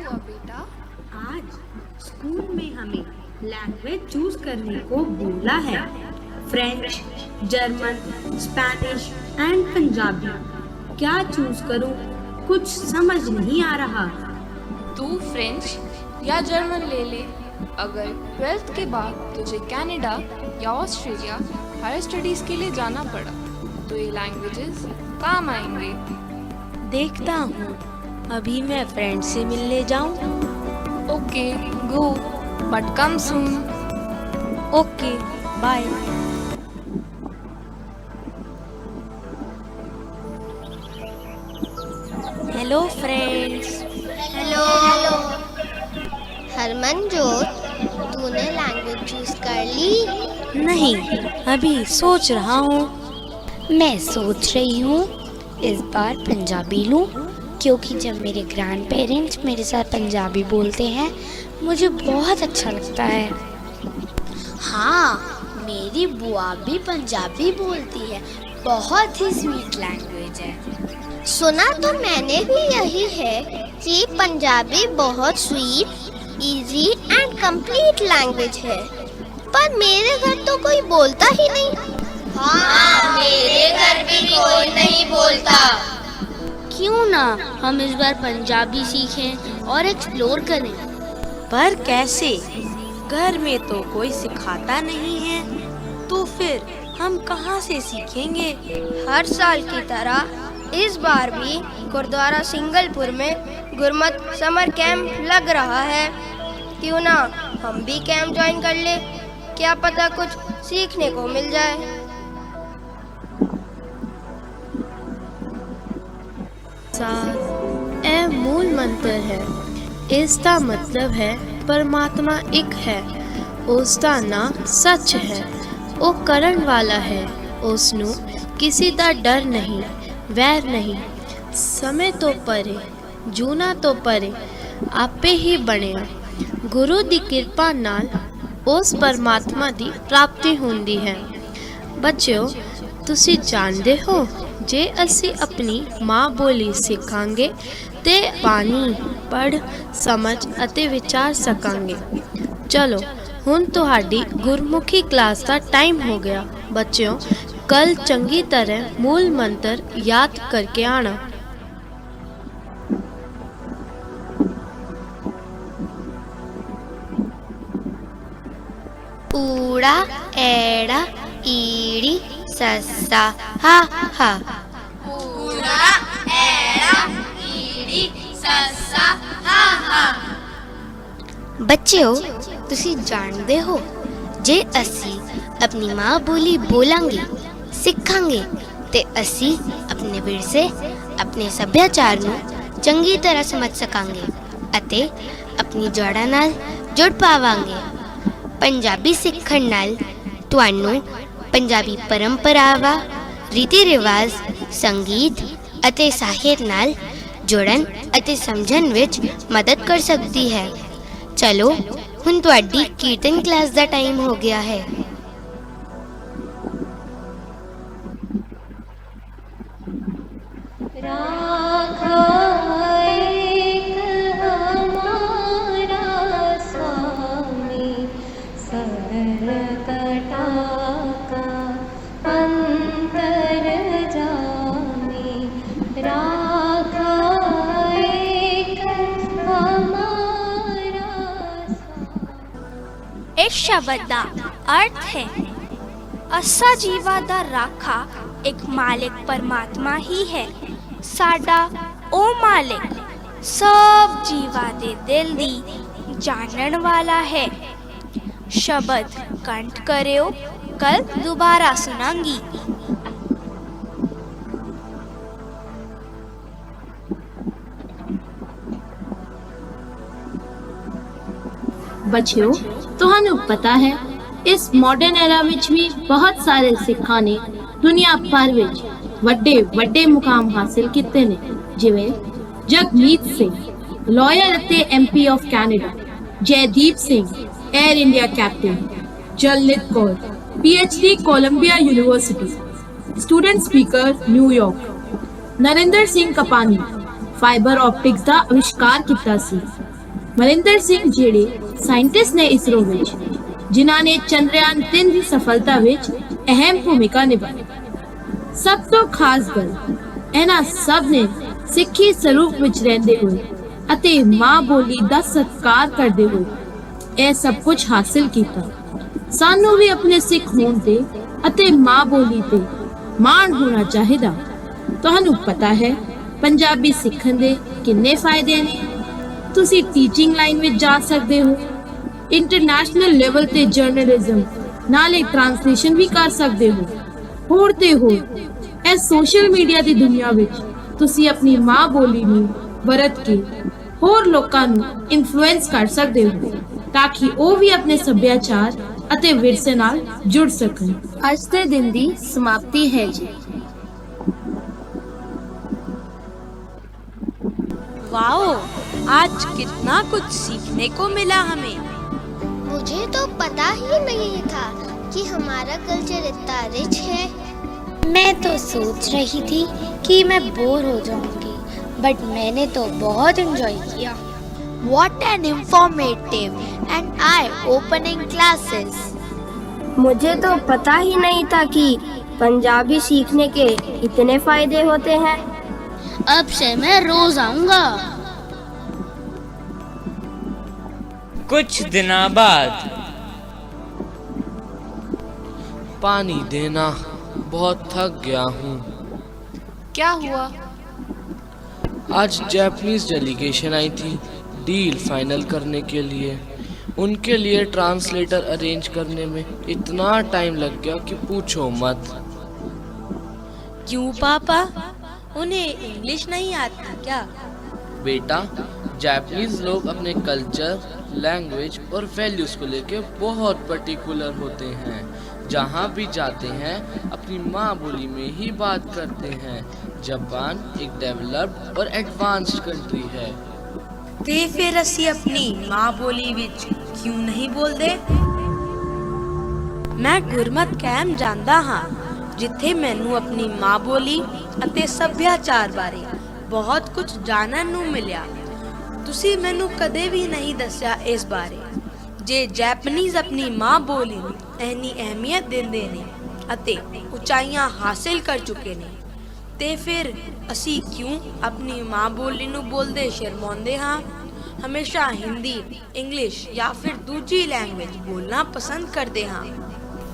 बेटा? आज स्कूल में हमें लैंग्वेज चूज करने को बोला है। French, German, Spanish and Punjabi. क्या चूज करूं? कुछ समझ नहीं आ रहा। तू फ्रेंच या जर्मन ले ले। अगर 12th के बाद तुझे कनाडा या ऑस्ट्रेलिया हायर स्टडीज के लिए जाना पड़ा तो ये लैंग्वेजेस काम आएंगे। देखता हूँ, अभी मैं फ्रेंड से मिलने जाऊँ। Okay go, but come soon. Okay bye. Hello friends. Hello. Harmanjot, तूने लैंग्वेज चूज कर ली? नहीं, अभी सोच रहा हूँ। मैं सोच रही हूँ इस बार पंजाबी लूँ, क्योंकि जब मेरे ग्रैंड पेरेंट्स मेरे साथ पंजाबी बोलते हैं मुझे बहुत अच्छा लगता है। हाँ, मेरी बुआ भी पंजाबी बोलती है, बहुत ही स्वीट लैंग्वेज है। सुना तो मैंने भी यही है कि पंजाबी बहुत sweet, easy and complete language है, पर मेरे घर तो कोई बोलता ही नहीं। हाँ, मेरे घर भी कोई नहीं बोलता। क्यों ना हम इस बार पंजाबी सीखें और एक्सप्लोर करें। पर कैसे? घर में तो कोई सिखाता नहीं है, तो फिर हम कहाँ से सीखेंगे? हर साल की तरह इस बार भी गुरुद्वारा सिंगलपुर में गुरमत समर कैंप लग रहा है। क्यों ना हम भी कैंप ज्वाइन कर ले, क्या पता कुछ सीखने को मिल जाए। ਇਹ ਮੂਲ ਮੰਤਰ ਹੈ। ਇਸ ਦਾ ਮਤਲਬ ਹੈ ਪਰਮਾਤਮਾ ਇੱਕ ਹੈ, ਉਸ ਦਾ ਨਾਂ ਸੱਚ ਹੈ, ਉਹ ਕਰਨ ਵਾਲਾ ਹੈ, ਉਸ ਨੂੰ ਕਿਸੇ ਦਾ ਡਰ ਨਹੀਂ, ਵੈਰ ਨਹੀਂ, ਸਮੇਂ ਤੋਂ ਪਰੇ, ਜੂਨਾਂ ਤੋਂ ਪਰੇ, ਆਪੇ ਹੀ ਬਣਿਆ। ਗੁਰੂ ਦੀ ਕਿਰਪਾ ਨਾਲ ਉਸ ਪਰਮਾਤਮਾ ਦੀ ਪ੍ਰਾਪਤੀ ਹੁੰਦੀ ਹੈ। ਬੱਚਿਓ, ਤੁਸੀਂ ਜਾਣਦੇ ਹੋ, ਜੇ ਅਸੀਂ ਆਪਣੀ ਮਾਂ ਬੋਲੀ ਸਿੱਖਾਂਗੇ ਤੇ ਬਾਣੀ ਪੜ੍ਹ ਸਮਝ ਅਤੇ ਵਿਚਾਰ ਸਕਾਂਗੇ। ਚਲੋ ਹੁਣ ਤੁਹਾਡੀ ਗੁਰਮੁਖੀ ਕਲਾਸ ਦਾ ਟਾਈਮ ਹੋ ਗਿਆ। ਬੱਚਿਓ, ਕੱਲ ਚੰਗੀ ਤਰ੍ਹਾਂ ਮੂਲ ਮੰਤਰ ਯਾਦ ਕਰਕੇ ਆਣਾ। ऊड़ा एड़ा ईड़ी सस्सा हा हा। ऊड़ा एड़ा ईड़ी सस्सा हा हा। ਬੱਚਿਓ, ਤੁਸੀਂ ਜਾਣਦੇ ਹੋ, ਜੇ ਅਸੀਂ ਆਪਣੀ ਮਾਂ ਬੋਲੀ ਬੋਲਾਂਗੇ, ਸਿੱਖਾਂਗੇ ਤੇ ਅਸੀਂ ਆਪਣੇ ਵਿਰਸੇ, ਆਪਣੇ ਸੱਭਿਆਚਾਰ ਨੂੰ ਚੰਗੀ ਤਰ੍ਹਾਂ ਸਮਝ ਸਕਾਂਗੇ ਅਤੇ ਆਪਣੀ ਜੜ੍ਹਾਂ ਨਾਲ ਜੁੜ ਪਾਵਾਂਗੇ। ਪੰਜਾਬੀ ਸਿੱਖਣ ਨਾਲ ਤੁਹਾਨੂੰ ਪੰਜਾਬੀ ਪਰੰਪਰਾਵਾਂ, ਰੀਤੀ ਰਿਵਾਜ, ਸੰਗੀਤ ਅਤੇ ਸਾਹਿਤ ਨਾਲ ਜੁੜਨ ਅਤੇ ਸਮਝਣ ਵਿੱਚ ਮਦਦ ਕਰ ਸਕਦੀ ਹੈ। ਚਲੋ ਹੁਣ ਤੁਹਾਡੀ ਕੀਰਤਨ ਕਲਾਸ ਦਾ ਟਾਈਮ ਹੋ ਗਿਆ ਹੈ। ਇਸ ਸ਼ਬਦ ਦਾ ਅਰਥ ਹੈ ਅਸਾ ਜੀਵਾਂ ਦਾ ਰਾਖਾ ਇੱਕ ਮਾਲਿਕ ਪਰਮਾਤਮਾ ਹੀ ਹੈ। ਸਾਡਾ ਉਹ ਮਾਲਿਕ ਸਭ ਜੀਵਾਂ ਦੇ ਦਿਲ ਦੀ ਜਾਣਨ ਵਾਲਾ ਹੈ। ਸ਼ਬਦ ਕੰਠ ਕਰਿਓ, ਕੱਲ ਦੁਬਾਰਾ ਸੁਣਾਂਗੀ। ਬੱਚਿਓ, ਤੁਹਾਨੂੰ ਪਤਾ ਹੈ ਇਸ ਮਾਡਰਨ ਐਰਾ ਵਿੱਚ ਵੀ ਬਹੁਤ ਸਾਰੇ ਸਿੱਖਾਂ ਨੇ ਦੁਨੀਆ ਭਰ ਵਿੱਚ ਵੱਡੇ ਵੱਡੇ ਮੁਕਾਮ ਹਾਸਿਲ ਕੀਤੇ ਨੇ, ਜਿਵੇਂ ਜਗਮੀਤ ਸਿੰਘ ਲਾਇਰ ਅਤੇ MP of Canada, Jaideep Singh air India captain, Jalnit Kaur PhD Columbia university, student speaker New York, Narinder Singh Kapany fibre optics ਦਾ ਅਵਿਸ਼ਕਾਰ ਕੀਤਾ ਸੀ, ਮਨਿੰਦਰ ਸਿੰਘ ਜਿਹੜੇ ਸਾਇੰਟਿਸਟ ਨੇ ਇਸਰੋ ਵਿੱਚ, ਜਿਨ੍ਹਾਂ ਨੇ ਚੰਦਰਯਾਨ 3 ਦੀ ਸਫਲਤਾ ਵਿੱਚ ਅਹਿਮ ਭੂਮਿਕਾ ਨਿਭਾਈ। ਸਭ ਤੋਂ ਖਾਸ ਗੱਲ, ਇਹਨਾਂ ਸਭ ਨੇ ਸਿੱਖੀ ਸਰੂਪ ਵਿੱਚ ਰਹਿੰਦੇ ਹੋਏ ਅਤੇ ਮਾਂ ਬੋਲੀ ਦਾ ਸਤਿਕਾਰ ਕਰਦੇ ਹੋਏ ਇਹ ਸਭ ਕੁਝ ਹਾਸਿਲ ਕੀਤਾ। ਸਾਨੂੰ ਵੀ ਆਪਣੇ ਸਿੱਖ ਹੋਣ ਤੇ ਅਤੇ ਮਾਂ ਬੋਲੀ ਤੇ ਮਾਣ ਹੋਣਾ ਚਾਹੀਦਾ। ਤੁਹਾਨੂੰ ਪਤਾ ਹੈ ਪੰਜਾਬੀ ਸਿੱਖਣ ਦੇ ਕਿੰਨੇ ਫਾਇਦੇ ਨੇ। ਤੁਸੀਂ ਟੀਚਿੰਗ ਲਾਈਨ ਵਿੱਚ ਜਾ ਸਕਦੇ ਹੋ, ਇੰਟਰਨੈਸ਼ਨਲ ਲੈਵਲ ਤੇ ਜਰਨਲਿਜ਼ਮ ਨਾਲੇ ਟ੍ਰਾਂਸਲੇਸ਼ਨ ਵੀ ਕਰ ਸਕਦੇ ਹੋ। ਹੋਰ ਤੇ ਹੋਰ ਇਹ ਸੋਸ਼ਲ ਮੀਡੀਆ ਦੀ ਦੁਨੀਆ ਵਿੱਚ ਤੁਸੀਂ ਆਪਣੀ ਮਾਂ ਬੋਲੀ ਨੂੰ ਵਰਤ ਕੇ ਹੋਰ ਲੋਕਾਂ ਨੂੰ ਇਨਫਲੂਐਂਸ ਕਰ ਸਕਦੇ ਹੋ ਤਾਂ ਕਿ ਉਹ ਵੀ ਆਪਣੇ ਸੱਭਿਆਚਾਰ ਅਤੇ ਵਿਰਸੇ ਨਾਲ ਜੁੜ ਸਕਣ। ਅੱਜ ਦੇ ਦਿਨ ਦੀ ਸਮਾਪਤੀ ਹੈ ਜੀ। वाओ, आज कितना कुछ सीखने को मिला हमें। मुझे तो पता ही नहीं था कि हमारा कल्चर इतना रिच है। मैं तो सोच रही थी कि मैं बोर हो जाऊंगी, बट मैंने तो बहुत एंजॉय किया। What an informative and eye-opening classes. मुझे तो पता ही नहीं था कि पंजाबी सीखने के इतने फायदे होते हैं। अब से मैं रोज आऊंगा। कुछ दिनों बाद पानी देना, बहुत थक गया हूँ। क्या हुआ? आज जापानीज डेलीगेशन आई थी डील फाइनल करने के लिए। उनके लिए ट्रांसलेटर अरेंज करने में इतना टाइम लग गया कि पूछो मत। क्यों पापा, उन्हें इंग्लिश नहीं आती क्या? बेटा, जापानीज लोग अपने कल्चर, लैंग्वेज और वैल्यूज को लेके बहुत पर्टिकुलर होते हैं। जहाँ भी जाते हैं अपनी माँ बोली में ही बात करते हैं। जापान एक डेवलप्ड और एडवांस्ड कंट्री है। ते फिर असी अपनी माँ बोली विच क्यों नहीं बोलते? मैं गुरमत कैम जानदा हाँ, जिथे मैनू अपनी माँ बोली ਅਤੇ ਸੱਭਿਆਚਾਰ ਬਾਰੇ ਬਹੁਤ ਕੁਝ ਜਾਣਨ ਨੂੰ ਮਿਲਿਆ। ਤੁਸੀਂ ਮੈਨੂੰ ਕਦੇ ਵੀ ਨਹੀਂ ਦੱਸਿਆ ਇਸ ਬਾਰੇ। ਜੇ ਜਾਪਾਨੀਜ਼ ਆਪਣੀ ਮਾਂ ਬੋਲੀ ਨੂੰ ਇੰਨੀ ਅਹਿਮੀਅਤ ਦਿੰਦੇ ਨੇ ਅਤੇ ਉਚਾਈਆਂ ਹਾਸਿਲ ਕਰ ਚੁੱਕੇ ਨੇ, ਤੇ ਫਿਰ ਅਸੀਂ ਕਿਉਂ ਆਪਣੀ ਮਾਂ ਬੋਲੀ ਨੂੰ ਬੋਲਦੇ ਸ਼ਰਮਾਉਂਦੇ ਹਾਂ? ਹਮੇਸ਼ਾ ਹਿੰਦੀ, ਇੰਗਲਿਸ਼ ਜਾਂ ਫਿਰ ਦੂਜੀ ਲੈਂਗੁਏਜ ਬੋਲਣਾ ਪਸੰਦ ਕਰਦੇ ਹਾਂ।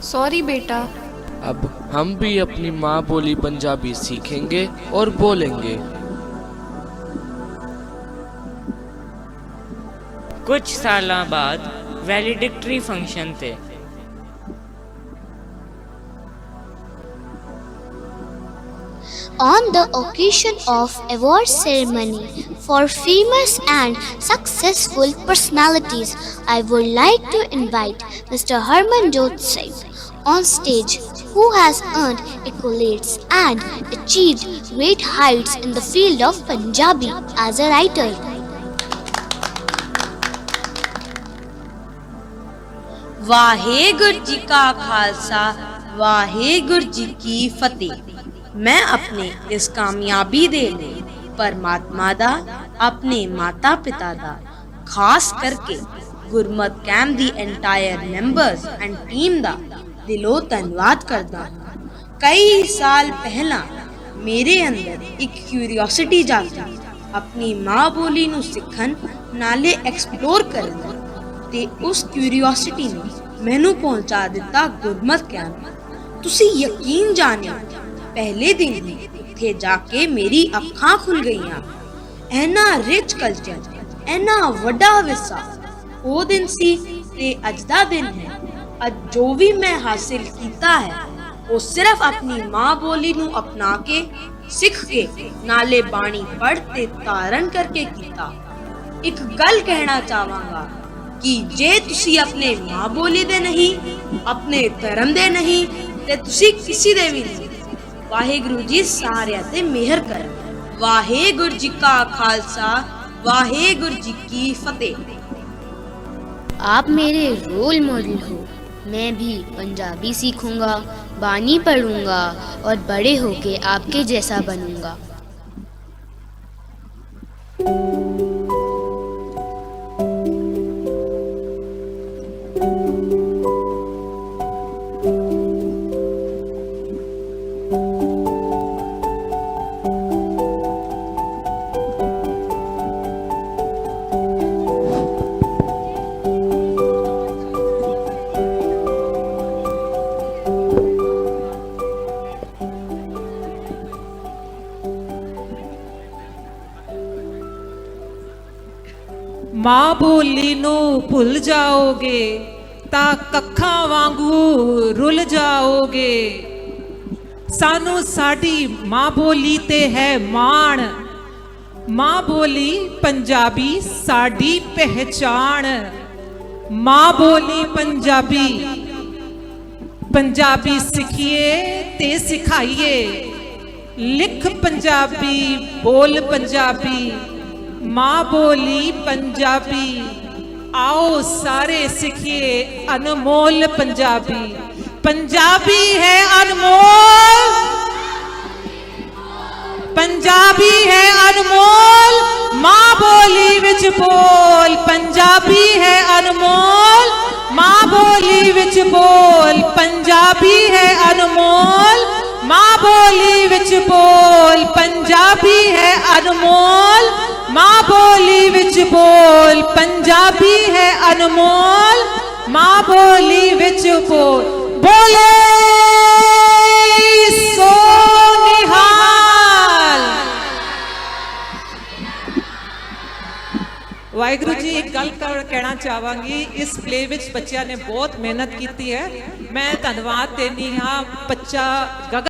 सॉरी बेटा। अब हम भी अपनी माँ बोली पंजाबी सीखेंगे और बोलेंगे। कुछ साल बाद वैलिडिक्टरी फंक्शन थे। On the occasion of award ceremony for famous and successful personalities, I would like to invite Mr. Harmanjot Singh on stage, who has earned accolades and achieved great heights in the field of Punjabi as a writer. Waheguru ji ਕਾ ਖਾਲਸਾ, ਵਾਹਿਗੁਰੂ ਜੀ ਕੀ ਫਤਿਹ। ਮੈਂ ਆਪਣੇ ਇਸ ਕਾਮਯਾਬੀ ਦੇ ਲਈ ਪਰਮਾਤਮਾ ਦਾ, ਆਪਣੇ ਮਾਤਾ ਪਿਤਾ ਦਾ, ਖਾਸ ਕਰਕੇ ਗੁਰਮਤ camp the entire members and team ਦਾ ਦਿਲੋਂ ਧੰਨਵਾਦ ਕਰਦਾ ਹਾਂ। ਕਈ ਸਾਲ ਪਹਿਲਾਂ ਮੇਰੇ ਅੰਦਰ ਇੱਕ ਕਿਊਰੀਓਸਿਟੀ ਜਾਗੀ ਆਪਣੀ ਮਾਂ ਬੋਲੀ ਨੂੰ ਸਿੱਖਣ ਨਾਲੇ ਐਕਸਪਲੋਰ ਕਰਨ ਦੀ, ਤੇ ਉਸ ਕਿਊਰੀਓਸਿਟੀ ਨੇ ਮੈਨੂੰ ਪਹੁੰਚਾ ਦਿੱਤਾ ਗੁਰਮਤ ਕੈਂਪ। ਤੁਸੀਂ ਯਕੀਨ ਜਾਣਿਓ, ਪਹਿਲੇ ਦਿਨ ਹੀ ਉੱਥੇ ਜਾ ਕੇ ਮੇਰੀ ਅੱਖਾਂ ਖੁੱਲ ਗਈਆਂ। ਇੰਨਾ ਰਿਚ ਕਲਚਰ, ਇੰਨਾ ਵੱਡਾ ਵਿਰਸਾ। ਉਹ ਦਿਨ ਸੀ ਤੇ ਅੱਜ ਦਾ ਦਿਨ ਹੈ। ਅੱਜ ਜੋ ਵੀ ਮੈਂ ਹਾਸਿਲ ਕੀਤਾ ਹੈ ਉਹ ਸਿਰਫ ਆਪਣੀ ਮਾਂ ਬੋਲੀ ਨੂੰ ਅਪਣਾ ਕੇ, ਸਿੱਖ ਕੇ, ਨਾਲੇ ਬਾਣੀ ਪੜ੍ਹ ਤੇ ਧਾਰਨ ਕਰਕੇ ਕੀਤਾ। ਇੱਕ ਗੱਲ ਕਹਿਣਾ ਚਾਹਾਂਗਾ ਕਿ ਜੇ ਤੁਸੀਂ ਆਪਣੇ ਮਾਂ ਬੋਲੀ ਦੇ ਨਹੀਂ, ਆਪਣੇ ਧਰਮ ਦੇ ਨਹੀਂ, ਤੇ ਤੁਸੀਂ ਕਿਸੇ ਦੇ ਵੀ ਨਹੀਂ। ਵਾਹਿਗੁਰੂ ਜੀ ਸਾਰਿਆਂ ਤੇ ਮਿਹਰ ਕਰਨ। ਵਾਹਿਗੁਰੂ ਜੀ ਕਾ ਖਾਲਸਾ, ਵਾਹਿਗੁਰੂ जी की फतेह। आप मेरे रोल मॉडल हो। मैं भी पंजाबी सीखूंगा, बानी पढ़ूंगा और बड़े होके आपके जैसा बनूंगा। ਮਾਂ ਬੋਲੀ ਨੂੰ ਭੁੱਲ ਜਾਓਗੇ ਤਾਂ ਕੱਖਾਂ ਵਾਂਗੂ ਰੁੱਲ ਜਾਓਗੇ। ਸਾਨੂੰ ਸਾਡੀ ਮਾਂ ਬੋਲੀ ਤੇ ਹੈ ਮਾਣ, ਮਾਂ ਬੋਲੀ ਪੰਜਾਬੀ ਸਾਡੀ ਪਹਿਚਾਣ। ਮਾਂ ਬੋਲੀ ਪੰਜਾਬੀ, ਪੰਜਾਬੀ ਸਿੱਖੀਏ ਤੇ ਸਿਖਾਈਏ। ਲਿਖ ਪੰਜਾਬੀ, ਬੋਲ ਪੰਜਾਬੀ, ਮਾਂ ਬੋਲੀ ਪੰਜਾਬੀ। आओ सारे सीखिए अनमोल पंजाबी। पंजाबी है अनमोल, पंजाबी है अनमोल, मां बोली विच बोल। पंजाबी है अनमोल, मां बोली विच बोल। पंजाबी है अनमोल, मां बोली विच बोल। पंजाबी है अनमोल, मां बोली विच बोल। पंजाबी है अनमोल, मां बोली विच बोल। बोले सो निहाल। वाहिगुरु जी एक गल कहना चाहांगी, इस प्ले विच बच्चों ने बहुत मेहनत की है। मैं धन्यवाद देनी हाँ बच्चा गगन